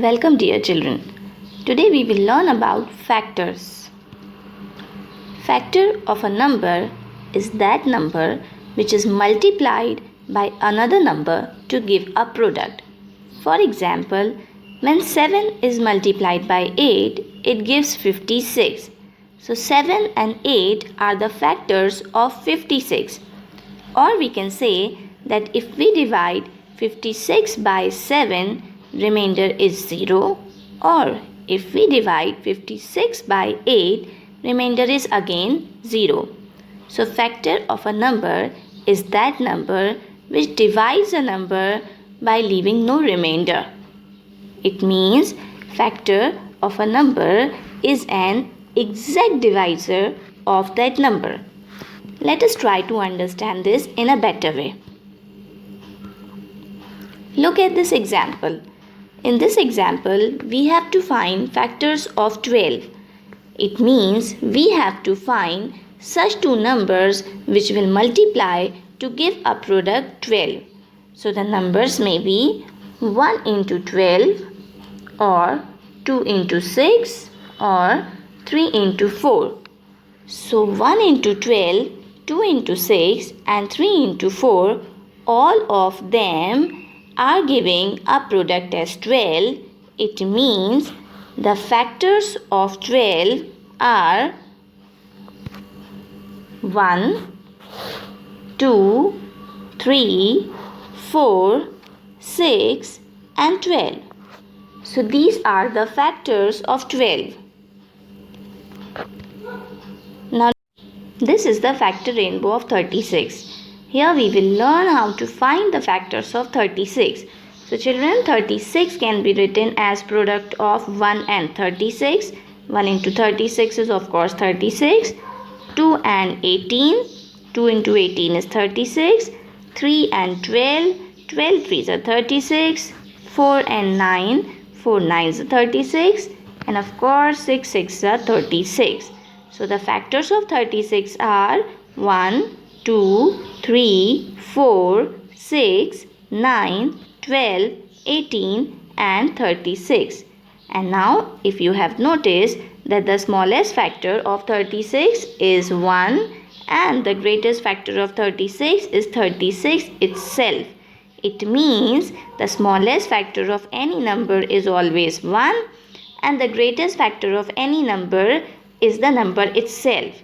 Welcome, dear children. Today we will learn about factors. Factor of a number is that number which is multiplied by another number to give a product. For example, when 7 is multiplied by 8, it gives 56. So 7 and 8 are the factors of 56. Or we can say that if we divide 56 by 7, remainder is 0, or if we divide 56 by 8, remainder is again 0. So factor of a number is that number which divides a number by leaving no remainder. It means factor of a number is an exact divisor of that number. Let us try to understand this in a better way. Look at this example. In this example, we have to find factors of 12. It means we have to find such two numbers which will multiply to give a product 12. So the numbers may be 1 into 12 or 2 into 6 or 3 into 4. So 1 into 12, 2 into 6 and 3 into 4, all of them are giving a product as 12. It means the factors of 12 are 1, 2, 3, 4, 6 and 12. So these are the factors of 12. Now this is the factor rainbow of 36. Here we will learn how to find the factors of 36. So children, 36 can be written as product of 1 and 36. 1 into 36 is of course 36. 2 and 18. 2 into 18 is 36. 3 and 12. 12 3s are 36. 4 and 9. 4 9s are 36. And of course 6 6 are 36. So the factors of 36 are 1, 2, 3, 4, 6, 9, 12, 18 and 36. And now if you have noticed that the smallest factor of 36 is 1 and the greatest factor of 36 is 36 itself. It means the smallest factor of any number is always 1 and the greatest factor of any number is the number itself.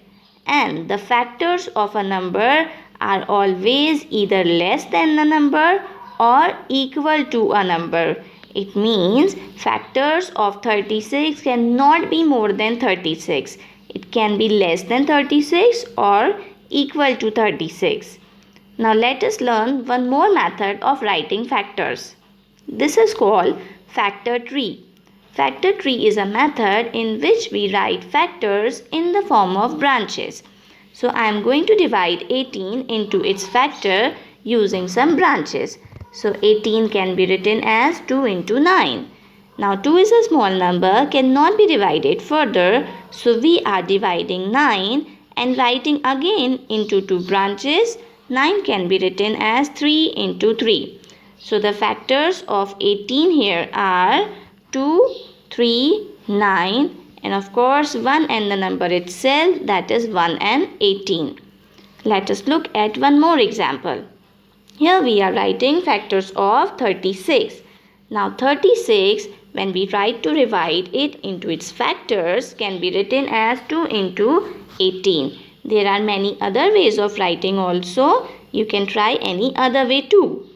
And the factors of a number are always either less than a number or equal to a number. It means factors of 36 cannot be more than 36. It can be less than 36 or equal to 36. Now let us learn one more method of writing factors. This is called factor tree. Factor tree is a method in which we write factors in the form of branches. So I am going to divide 18 into its factor using some branches. So 18 can be written as 2 into 9. Now 2 is a small number, cannot be divided further. So we are dividing 9 and writing again into two branches. 9 can be written as 3 into 3. So the factors of 18 here are 2, 3, 9 and of course 1 and the number itself, that is 1 and 18. Let us look at one more example. Here we are writing factors of 36. Now 36, when we try to divide it into its factors, can be written as 2 into 18. There are many other ways of writing also. You can try any other way too.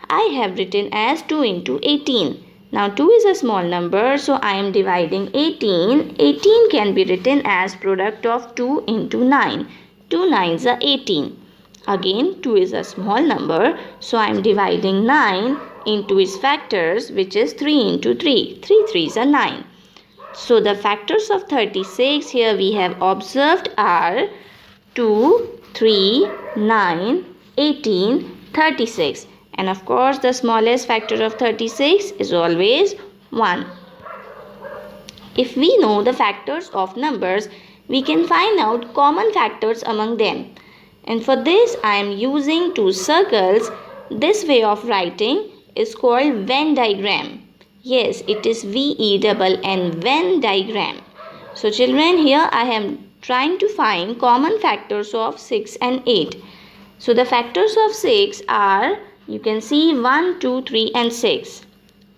I have written as 2 into 18. Now 2 is a small number, so I am dividing 18. 18 can be written as product of 2 into 9. 2 9s are 18. Again 2 is a small number, so I am dividing 9 into its factors, which is 3 into 3. 3 3s are 9. So the factors of 36 here we have observed are 2, 3, 9, 18, 36. And of course the smallest factor of 36 is always 1. If we know the factors of numbers, we can find out common factors among them. And for this I am using two circles. This way of writing is called Venn diagram. Yes, it is VENN, Venn diagram. So children, here I am trying to find common factors of 6 and 8. So the factors of 6 are, you can see 1, 2, 3 and 6.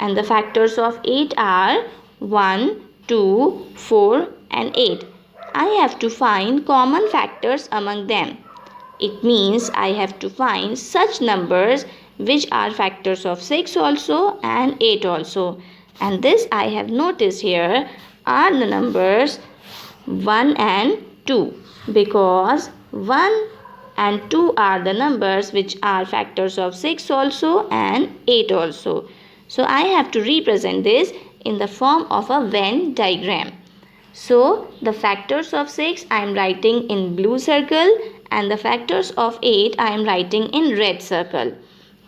And the factors of 8 are 1, 2, 4 and 8. I have to find common factors among them. It means I have to find such numbers which are factors of 6 also and 8 also. And this I have noticed here are the numbers 1 and 2, because 1 and 2 are the numbers which are factors of 6 also and 8 also. So I have to represent this in the form of a Venn diagram. So the factors of 6 I am writing in blue circle, and the factors of 8 I am writing in red circle.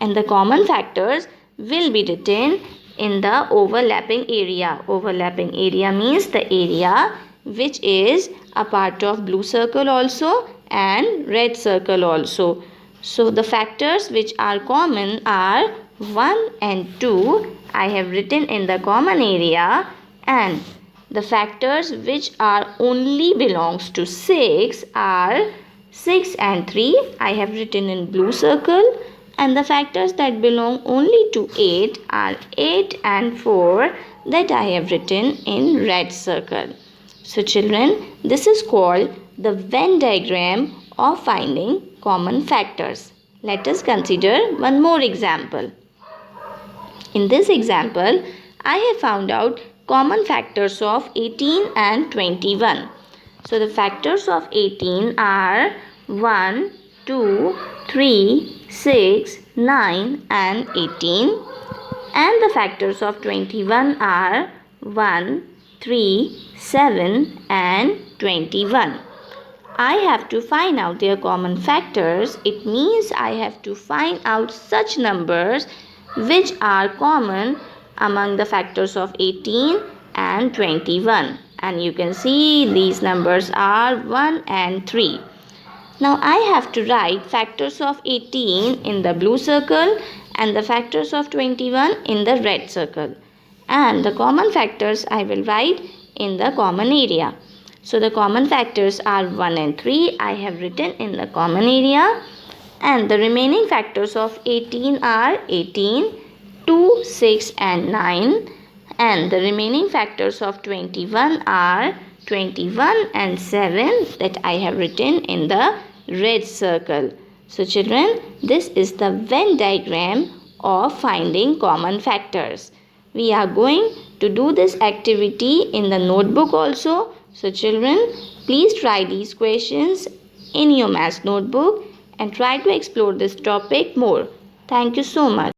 And the common factors will be written in the overlapping area. Overlapping area means the area which is a part of blue circle also and red circle also. So the factors which are common are 1 and 2 I have written in the common area, and the factors which are only belongs to 6 are 6 and 3 I have written in blue circle, and the factors that belong only to 8 are 8 and 4 that I have written in red circle. So children, this is called the Venn diagram of finding common factors. Let us consider one more example. In this example, I have found out common factors of 18 and 21. So the factors of 18 are 1, 2, 3, 6, 9 and 18. And the factors of 21 are 1, 3, 7 and 21. I have to find out their common factors. It means I have to find out such numbers which are common among the factors of 18 and 21. And you can see these numbers are 1 and 3. Now I have to write factors of 18 in the blue circle and the factors of 21 in the red circle. And the common factors I will write in the common area. So the common factors are 1 and 3 I have written in the common area, and the remaining factors of 18 are 18, 2, 6 and 9, and the remaining factors of 21 are 21 and 7 that I have written in the red circle. So children, this is the Venn diagram of finding common factors. We are going to do this activity in the notebook also. So children, please try these questions in your maths notebook and try to explore this topic more. Thank you so much.